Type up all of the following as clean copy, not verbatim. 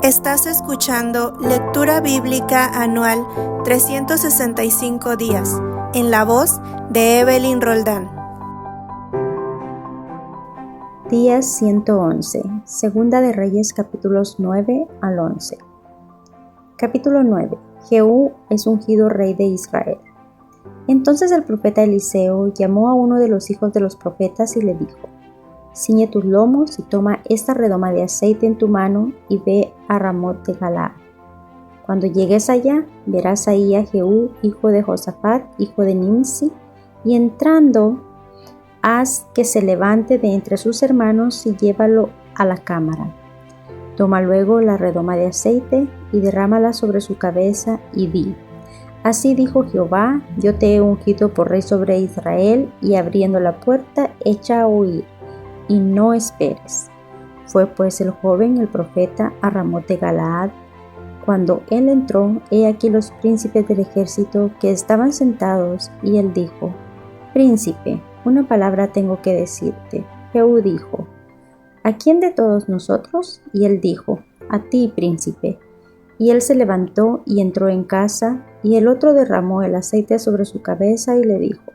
Estás escuchando Lectura Bíblica Anual 365 días, en la voz de Evelyn Roldán. Día 111, Segunda de Reyes capítulos 9 al 11. Capítulo 9. Jehú es ungido rey de Israel. Entonces el profeta Eliseo llamó a uno de los hijos de los profetas y le dijo: ciñe tus lomos y toma esta redoma de aceite en tu mano y ve a Ramot de Galaad. Cuando llegues allá, verás ahí a Jehú, hijo de Josafat, hijo de Nimsi, y entrando, haz que se levante de entre sus hermanos y llévalo a la cámara. Toma luego la redoma de aceite y derrámala sobre su cabeza y di: así dijo Jehová, yo te he ungido por rey sobre Israel, y abriendo la puerta, echa a huir, y no esperes. Fue pues el joven, el profeta, a Ramot de Galaad. Cuando él entró, he aquí los príncipes del ejército que estaban sentados, y él dijo: príncipe, una palabra tengo que decirte. Jehú dijo: ¿a quién de todos nosotros? Y él dijo: a ti, príncipe. Y él se levantó y entró en casa, y el otro derramó el aceite sobre su cabeza y le dijo: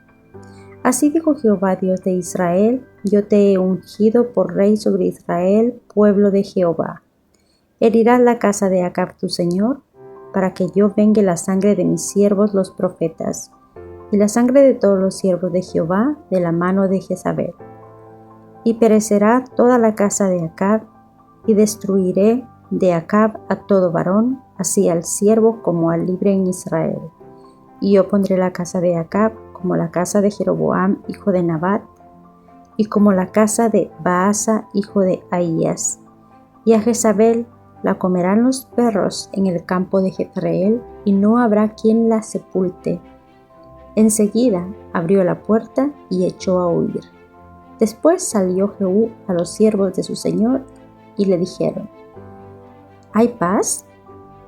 así dijo Jehová, Dios de Israel, yo te he ungido por rey sobre Israel, pueblo de Jehová. ¿Herirás la casa de Acab tu señor, para que yo vengue la sangre de mis siervos los profetas, y la sangre de todos los siervos de Jehová de la mano de Jezabel? Y perecerá toda la casa de Acab, y destruiré de Acab a todo varón, así al siervo como al libre en Israel. Y yo pondré la casa de Acab como la casa de Jeroboam, hijo de Nabat, y como la casa de Baasa, hijo de Ahías. Y a Jezabel la comerán los perros en el campo de Jezreel, y no habrá quien la sepulte. Enseguida abrió la puerta y echó a huir. Después salió Jehú a los siervos de su señor, y le dijeron: ¿hay paz?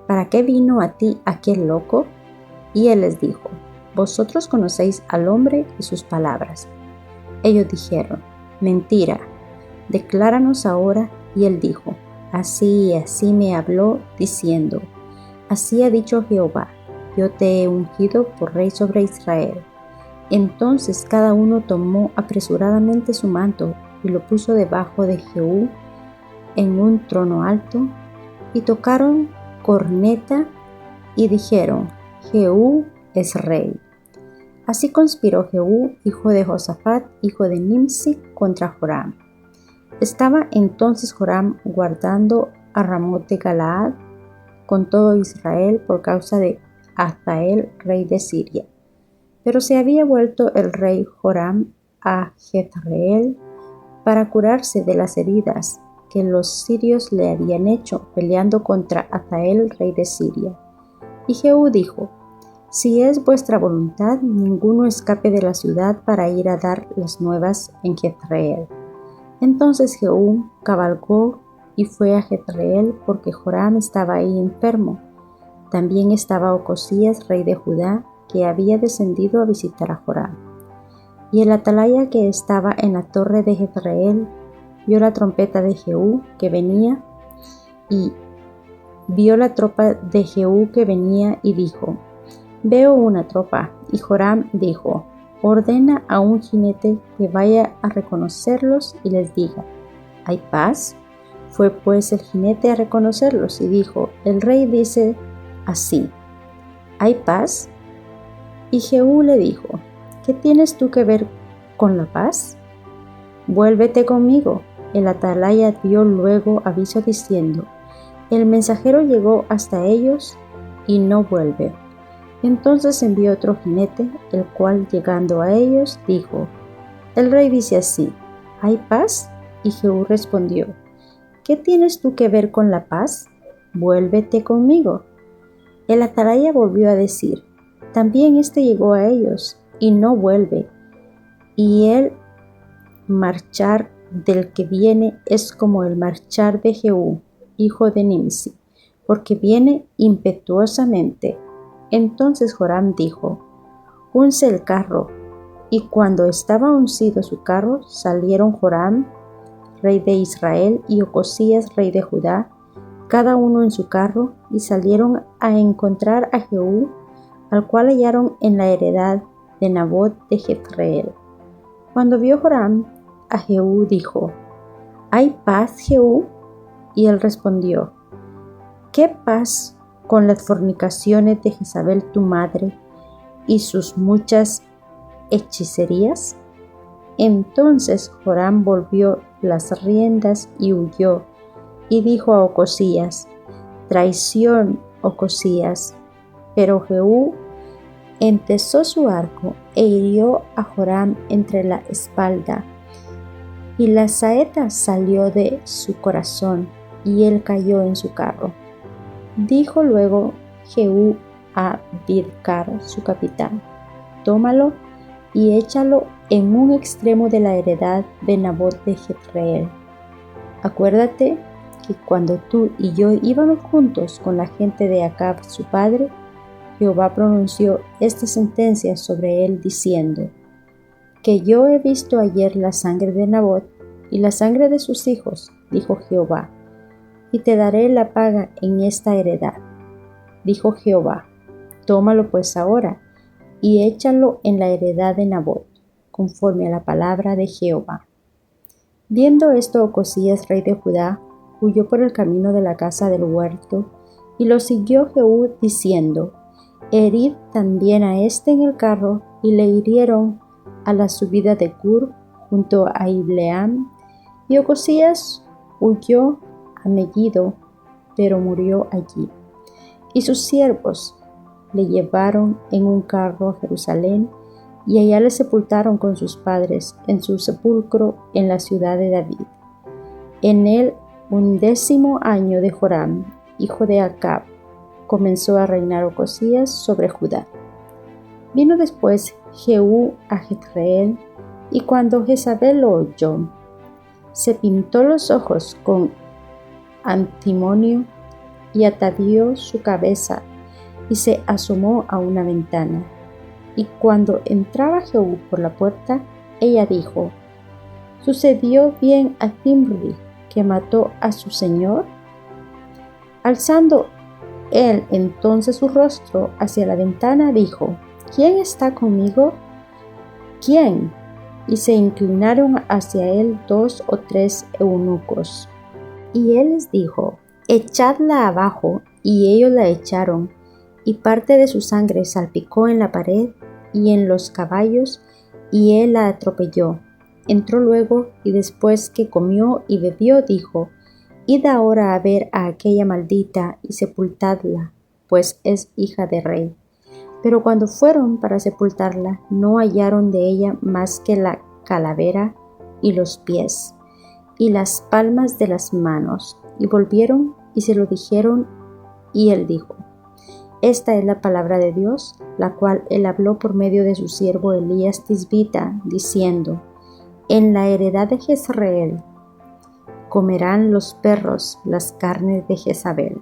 ¿Para qué vino a ti aquel loco? Y él les dijo: vosotros conocéis al hombre y sus palabras. Ellos dijeron: mentira, decláranos ahora. Y él dijo: así y así me habló, diciendo: así ha dicho Jehová, yo te he ungido por rey sobre Israel. Entonces cada uno tomó apresuradamente su manto y lo puso debajo de Jehú en un trono alto, y tocaron corneta y dijeron: Jehú es rey. Así conspiró Jehú, hijo de Josafat, hijo de Nimsi, contra Joram. Estaba entonces Joram guardando a Ramot de Galaad con todo Israel por causa de Hazael, rey de Siria. Pero se había vuelto el rey Joram a Jezreel para curarse de las heridas que los sirios le habían hecho peleando contra Hazael, rey de Siria. Y Jehú dijo: si es vuestra voluntad, ninguno escape de la ciudad para ir a dar las nuevas en Jezreel. Entonces Jehú cabalgó y fue a Jezreel, porque Joram estaba ahí enfermo. También estaba Ocosías, rey de Judá, que había descendido a visitar a Joram. Y el atalaya que estaba en la torre de Jezreel vio la trompeta de Jehú que venía, y vio la tropa de Jehú que venía, y dijo: veo una tropa. Y Joram dijo: ordena a un jinete que vaya a reconocerlos y les diga: ¿hay paz? Fue pues el jinete a reconocerlos y dijo: el rey dice así: ¿hay paz? Y Jehú le dijo: ¿qué tienes tú que ver con la paz? Vuélvete conmigo. El atalaya dio luego aviso diciendo: el mensajero llegó hasta ellos y no vuelve. Entonces envió otro jinete, el cual, llegando a ellos, dijo: el rey dice así: ¿hay paz? Y Jehú respondió: ¿qué tienes tú que ver con la paz? Vuélvete conmigo. El atalaya volvió a decir: también éste llegó a ellos y no vuelve. Y el marchar del que viene es como el marchar de Jehú, hijo de Nimsi, porque viene impetuosamente. Entonces Joram dijo: unce el carro. Y cuando estaba uncido su carro, salieron Joram rey de Israel, y Ocosías, rey de Judá, cada uno en su carro, y salieron a encontrar a Jehú, al cual hallaron en la heredad de Nabot de Jezreel. Cuando vio Joram a Jehú, dijo: ¿Hay paz, Jehú? Y él respondió: ¿Qué paz con las fornicaciones de Jezabel tu madre y sus muchas hechicerías? Entonces Joram volvió las riendas y huyó, y dijo a Ocosías: Traición, Ocosías. Pero Jehú entesó su arco e hirió a Joram entre la espalda, y la saeta salió de su corazón, y él cayó en su carro. Dijo luego Jehú a Bidkar, su capitán: Tómalo y échalo en un extremo de la heredad de Nabot de Jezreel. Acuérdate que cuando tú y yo íbamos juntos con la gente de Acab su padre, Jehová pronunció esta sentencia sobre él diciendo: Que yo he visto ayer la sangre de Nabot y la sangre de sus hijos, dijo Jehová, y te daré la paga en esta heredad. Dijo Jehová: Tómalo pues ahora y échalo en la heredad de Nabot, conforme a la palabra de Jehová. Viendo esto, Ocosías, rey de Judá, huyó por el camino de la casa del huerto, y lo siguió Jehú diciendo: Herid también a este en el carro, y le hirieron a la subida de Gur, junto a Ibleam, y Ocosías huyó a Megiddo, pero murió allí. Y sus siervos le llevaron en un carro a Jerusalén, y allá le sepultaron con sus padres en su sepulcro en la ciudad de David. En el 11º año de Joram, hijo de Acab, comenzó a reinar Ocosías sobre Judá. Vino después Jehú a Jezreel, y cuando Jezabel lo oyó, se pintó los ojos con antimonio y atavió su cabeza y se asomó a una ventana. Y cuando entraba Jehú por la puerta, ella dijo: ¿Sucedió bien a Zimri, que mató a su señor? Alzando él entonces su rostro hacia la ventana, dijo: ¿Quién está conmigo? ¿Quién? Y se inclinaron hacia él 2 o 3 eunucos. Y él les dijo: Echadla abajo. Y ellos la echaron, y parte de su sangre salpicó en la pared y en los caballos, y él la atropelló. Entró luego, y después que comió y bebió, dijo: Id ahora a ver a aquella maldita y sepultadla, pues es hija de rey. Pero cuando fueron para sepultarla, no hallaron de ella más que la calavera y los pies, y las palmas de las manos, y volvieron y se lo dijeron, y él dijo: Esta es la palabra de Dios, la cual él habló por medio de su siervo Elías Tisbita, diciendo: En la heredad de Jezreel comerán los perros las carnes de Jezabel,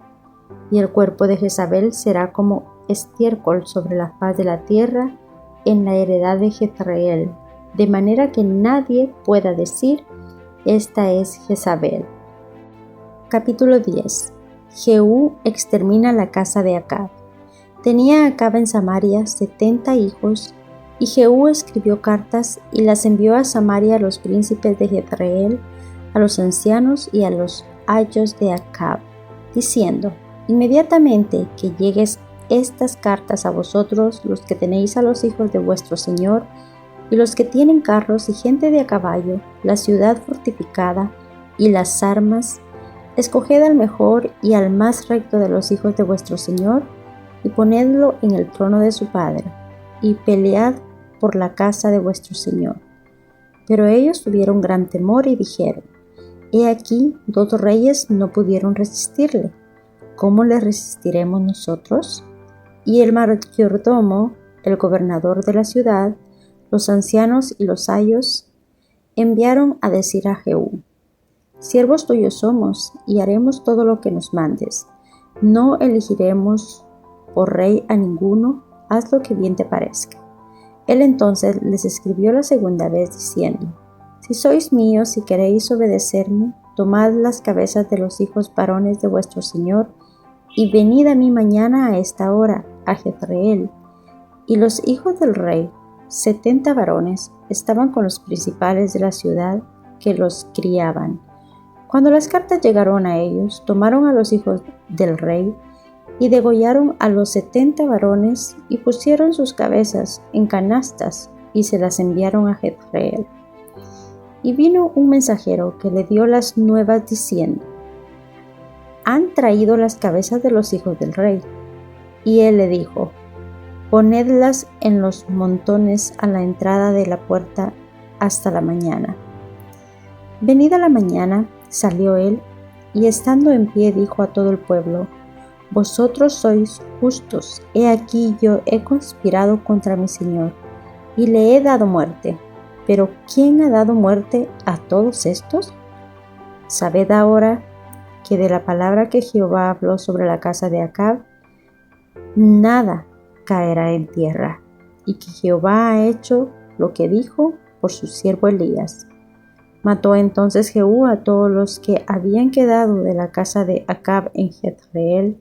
y el cuerpo de Jezabel será como estiércol sobre la faz de la tierra en la heredad de Jezreel, de manera que nadie pueda decir: Esta es Jezabel. Capítulo 10. Jehú extermina la casa de Acab. Tenía Acab en Samaria 70 hijos, y Jehú escribió cartas y las envió a Samaria a los príncipes de Jezreel, a los ancianos y a los ayos de Acab, diciendo: Inmediatamente que llegues estas cartas a vosotros, los que tenéis a los hijos de vuestro señor, y los que tienen carros y gente de a caballo, la ciudad fortificada y las armas, escoged al mejor y al más recto de los hijos de vuestro señor, y ponedlo en el trono de su padre, y pelead por la casa de vuestro señor. Pero ellos tuvieron gran temor y dijeron: He aquí, 2 reyes no pudieron resistirle. ¿Cómo le resistiremos nosotros? Y el mayordomo, el gobernador de la ciudad, los ancianos y los ayos, enviaron a decir a Jehú: Siervos tuyos somos, y haremos todo lo que nos mandes. No elegiremos por rey a ninguno, haz lo que bien te parezca. Él entonces les escribió la segunda vez diciendo: Si sois míos y queréis obedecerme, tomad las cabezas de los hijos varones de vuestro señor, y venid a mí mañana a esta hora, a Jezreel. Y los hijos del rey, 70 varones, estaban con los principales de la ciudad que los criaban. Cuando las cartas llegaron a ellos, tomaron a los hijos del rey y degollaron a los 70 varones y pusieron sus cabezas en canastas y se las enviaron a Jezreel. Y vino un mensajero que le dio las nuevas diciendo: han traído las cabezas de los hijos del rey. Y él le dijo: ponedlas en los montones a la entrada de la puerta hasta la mañana. Venida la mañana, salió él, y estando en pie dijo a todo el pueblo: vosotros sois justos, he aquí yo he conspirado contra mi señor, y le he dado muerte. Pero ¿quién ha dado muerte a todos estos? Sabed ahora que de la palabra que Jehová habló sobre la casa de Acab, nada caerá en tierra, y que Jehová ha hecho lo que dijo por su siervo Elías. Mató entonces Jehú a todos los que habían quedado de la casa de Acab en Jezreel,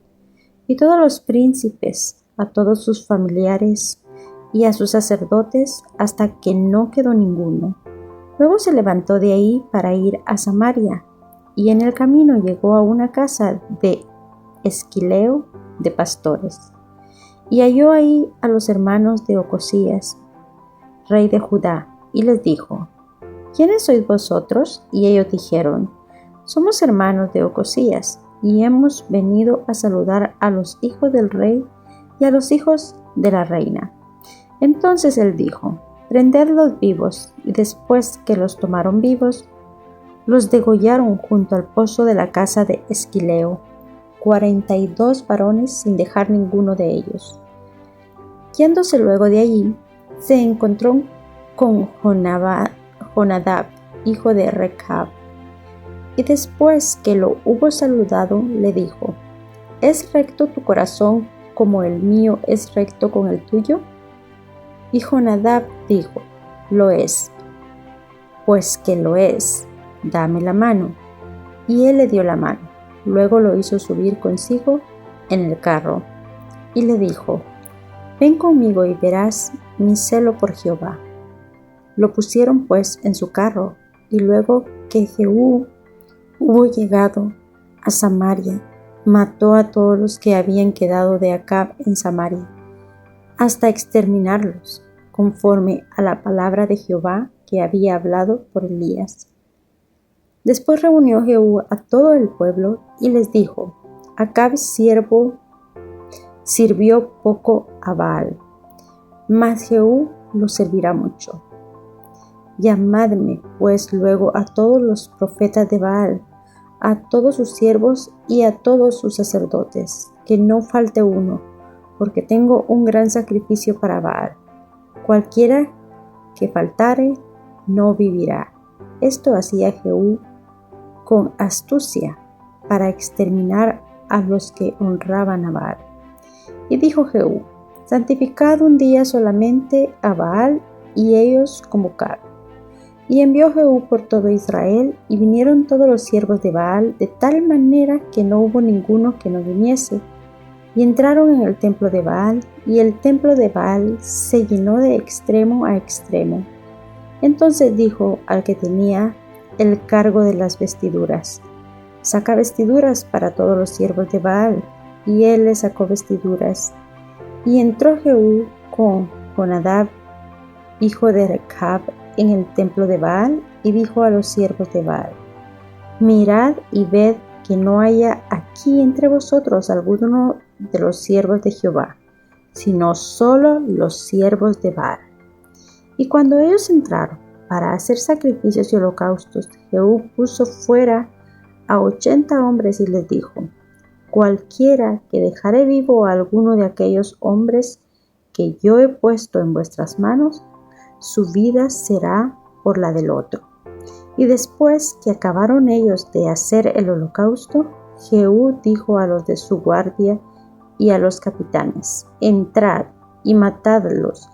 y todos los príncipes, a todos sus familiares y a sus sacerdotes, hasta que no quedó ninguno. Luego se levantó de ahí para ir a Samaria, y en el camino llegó a una casa de Esquileo de pastores, y halló ahí a los hermanos de Ocosías, rey de Judá, y les dijo: ¿quiénes sois vosotros? Y ellos dijeron: somos hermanos de Ocosías, y hemos venido a saludar a los hijos del rey y a los hijos de la reina. Entonces él dijo: prendedlos vivos, y después que los tomaron vivos, los degollaron junto al pozo de la casa de Esquileo, 42 varones sin dejar ninguno de ellos. Yéndose luego de allí, se encontró con Jonadab, hijo de Recab, y después que lo hubo saludado, le dijo: ¿es recto tu corazón como el mío es recto con el tuyo? Y Jonadab dijo: lo es. Pues que lo es, dame la mano. Y él le dio la mano. Luego lo hizo subir consigo en el carro, y le dijo: ven conmigo y verás mi celo por Jehová. Lo pusieron pues en su carro, y luego que Jehú hubo llegado a Samaria, mató a todos los que habían quedado de Acab en Samaria, hasta exterminarlos, conforme a la palabra de Jehová que había hablado por Elías. Después reunió Jehú a todo el pueblo y les dijo: Acab sirvió poco a Baal, mas Jehú lo servirá mucho. Llamadme pues luego a todos los profetas de Baal, a todos sus siervos y a todos sus sacerdotes, que no falte uno, porque tengo un gran sacrificio para Baal. Cualquiera que faltare no vivirá. Esto hacía Jehú con astucia para exterminar a los que honraban a Baal. Y dijo Jehú: santificad un día solamente a Baal, y ellos convocaron. Y envió Jehú por todo Israel, y vinieron todos los siervos de Baal, de tal manera que no hubo ninguno que no viniese. Y entraron en el templo de Baal, y el templo de Baal se llenó de extremo a extremo. Entonces dijo al que tenía el cargo de las vestiduras: saca vestiduras para todos los siervos de Baal. Y él le sacó vestiduras. Y entró Jehú con Jonadab, hijo de Recab, en el templo de Baal, y dijo a los siervos de Baal: mirad y ved que no haya aquí entre vosotros alguno de los siervos de Jehová, sino solo los siervos de Baal. Y cuando ellos entraron para hacer sacrificios y holocaustos, Jehú puso fuera a 80 hombres y les dijo: cualquiera que dejare vivo a alguno de aquellos hombres que yo he puesto en vuestras manos, su vida será por la del otro. Y después que acabaron ellos de hacer el holocausto, Jehú dijo a los de su guardia y a los capitanes: entrad y matadlos,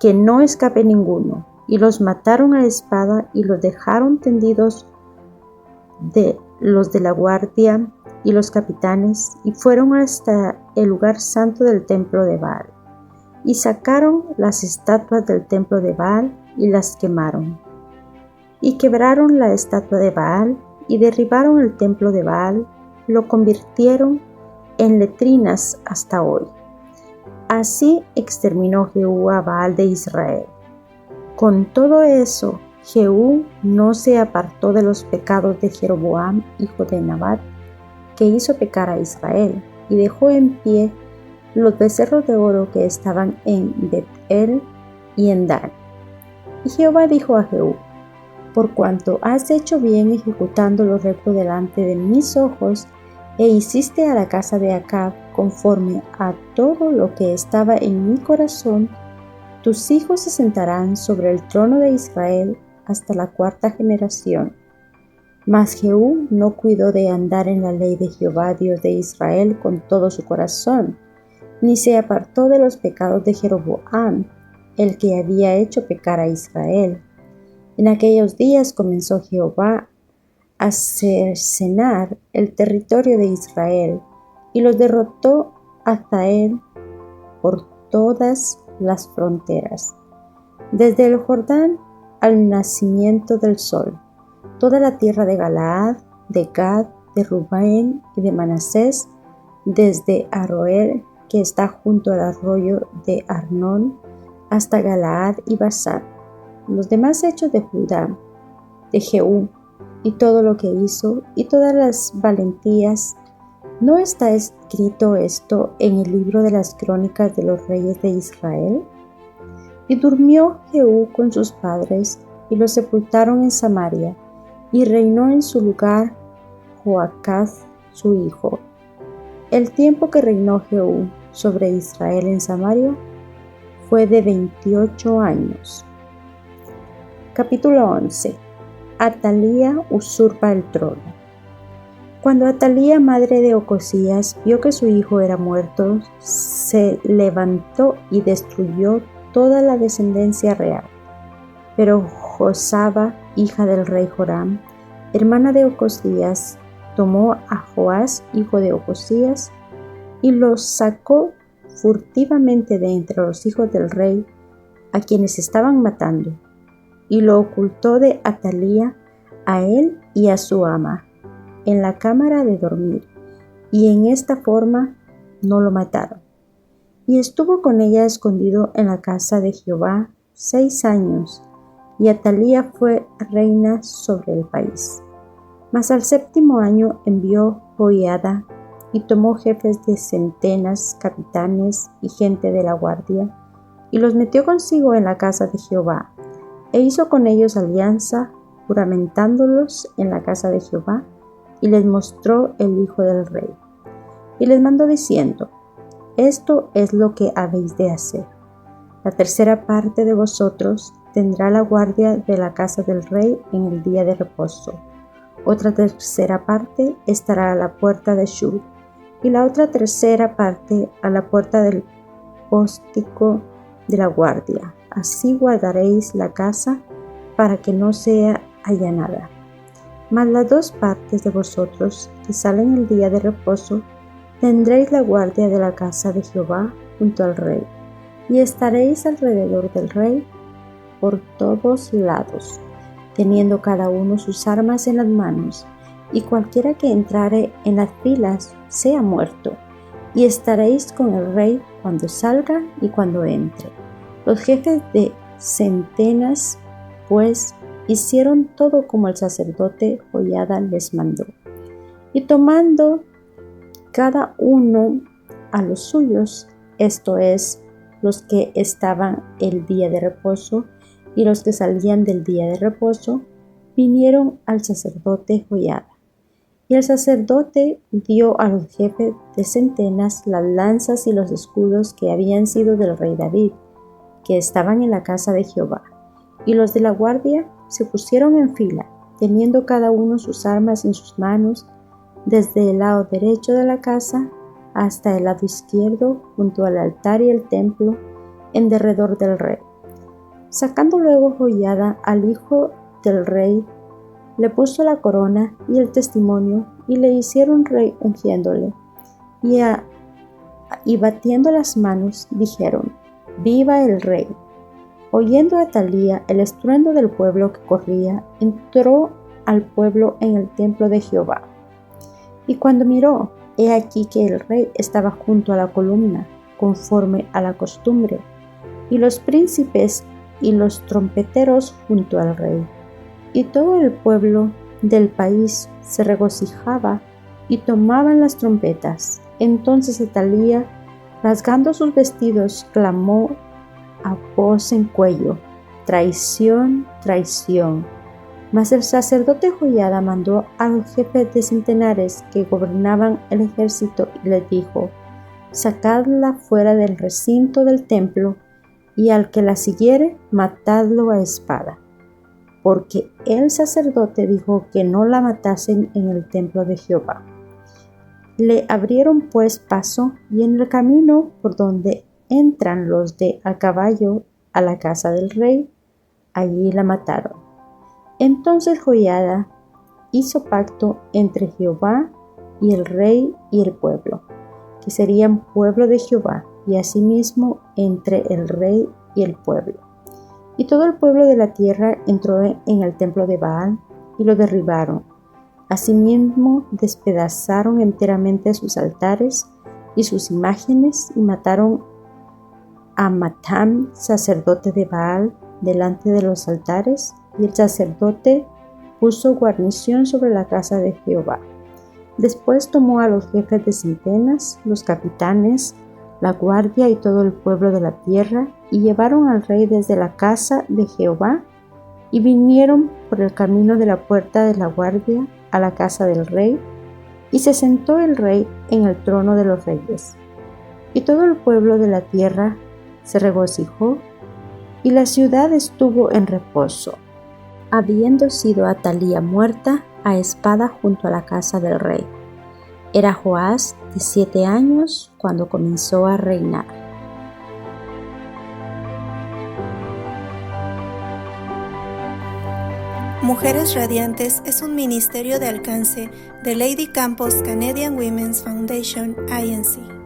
que no escape ninguno. y los mataron a espada y los dejaron tendidos de los de la guardia y los capitanes, y fueron hasta el lugar santo del templo de Baal, y sacaron las estatuas del templo de Baal y las quemaron, y quebraron la estatua de Baal, y derribaron el templo de Baal, lo convirtieron en letrinas hasta hoy. Así exterminó Jehú a Baal de Israel. Con todo eso, Jehú no se apartó de los pecados de Jeroboam, hijo de Nabat, que hizo pecar a Israel, y dejó en pie los becerros de oro que estaban en Bet-el y en Dan. Y Jehová dijo a Jehú: por cuanto has hecho bien ejecutando lo recto delante de mis ojos, e hiciste a la casa de Acab conforme a todo lo que estaba en mi corazón, tus hijos se sentarán sobre el trono de Israel hasta la 4ª generación. Mas Jehú no cuidó de andar en la ley de Jehová Dios de Israel con todo su corazón, ni se apartó de los pecados de Jeroboam, el que había hecho pecar a Israel. En aquellos días comenzó Jehová a cercenar el territorio de Israel, y los derrotó hasta él por todas las fronteras, desde el Jordán al nacimiento del sol, toda la tierra de Galaad, de Gad, de Rubén y de Manasés, desde Aroer, que está junto al arroyo de Arnón, hasta Galaad y Basán. Los demás hechos de Judá, de Jehú, y todo lo que hizo, y todas las valentías, ¿no está escrito esto en el libro de las crónicas de los reyes de Israel? Y durmió Jehú con sus padres, y lo sepultaron en Samaria, y reinó en su lugar Joacaz su hijo. El tiempo que reinó Jehú sobre Israel en Samaria fue de 28 años. Capítulo 11. Atalía usurpa el trono. Cuando Atalía, madre de Ocosías, vio que su hijo era muerto, se levantó y destruyó toda la descendencia real. Pero Josaba, hija del rey Joram, hermana de Ocosías, tomó a Joás, hijo de Ocosías, y lo sacó furtivamente de entre los hijos del rey, a quienes estaban matando, y lo ocultó de Atalía a él y a su ama en la cámara de dormir, y en esta forma no lo mataron. Y estuvo con ella escondido en la casa de Jehová 6 años, y Atalía fue reina sobre el país. Mas al 7º año envió Joiada, y tomó jefes de centenas, capitanes y gente de la guardia, y los metió consigo en la casa de Jehová, e hizo con ellos alianza, juramentándolos en la casa de Jehová, y les mostró el hijo del rey. Y les mandó diciendo: esto es lo que habéis de hacer. La 3ª parte de vosotros tendrá la guardia de la casa del rey en el día de reposo. Otra 3ª parte estará a la puerta de Shur, y la otra 3ª parte a la puerta del pórtico de la guardia. Así guardaréis la casa para que no sea allanada. Mas las 2 partes de vosotros que salen el día de reposo tendréis la guardia de la casa de Jehová junto al rey, y estaréis alrededor del rey por todos lados, teniendo cada uno sus armas en las manos, y cualquiera que entrare en las filas sea muerto, y estaréis con el rey cuando salga y cuando entre. Los jefes de centenas, pues, hicieron todo como el sacerdote Joiada les mandó. Y tomando cada uno a los suyos, esto es, los que estaban el día de reposo y los que salían del día de reposo, vinieron al sacerdote Joiada. Y el sacerdote dio a los jefes de centenas las lanzas y los escudos que habían sido del rey David, que estaban en la casa de Jehová. Y los de la guardia se pusieron en fila, teniendo cada uno sus armas en sus manos, desde el lado derecho de la casa hasta el lado izquierdo, junto al altar y el templo, en derredor del rey. Sacando luego Joiada al hijo del rey, le puso la corona y el testimonio y le hicieron rey ungiéndole. Y batiendo las manos dijeron: ¡Viva el rey! Oyendo Atalía el estruendo del pueblo que corría, entró al pueblo en el templo de Jehová. Y cuando miró, he aquí que el rey estaba junto a la columna, conforme a la costumbre, y los príncipes y los trompeteros junto al rey. Y todo el pueblo del país se regocijaba y tomaban las trompetas. Entonces Atalía, rasgando sus vestidos, clamó a voz en cuello: traición, traición. Mas el sacerdote Joiada mandó a los jefes de centenares que gobernaban el ejército y les dijo: sacadla fuera del recinto del templo, y al que la siguiere, matadlo a espada. Porque el sacerdote dijo que no la matasen en el templo de Jehová. Le abrieron pues paso, y en el camino por donde entran los de a caballo a la casa del rey, allí la mataron. Entonces Joiada hizo pacto entre Jehová y el rey y el pueblo, que serían pueblo de Jehová, y asimismo entre el rey y el pueblo. Y todo el pueblo de la tierra entró en el templo de Baal y lo derribaron. Asimismo despedazaron enteramente sus altares y sus imágenes, y mataron a Matán, sacerdote de Baal, delante de los altares, y el sacerdote puso guarnición sobre la casa de Jehová. Después tomó a los jefes de centenas, los capitanes, la guardia y todo el pueblo de la tierra, y llevaron al rey desde la casa de Jehová, y vinieron por el camino de la puerta de la guardia a la casa del rey, y se sentó el rey en el trono de los reyes. Y todo el pueblo de la tierra se regocijó, y la ciudad estuvo en reposo, habiendo sido Atalía muerta a espada junto a la casa del rey. Era Joás de 7 años cuando comenzó a reinar. Mujeres Radiantes es un ministerio de alcance de Lady Campos Canadian Women's Foundation, Inc.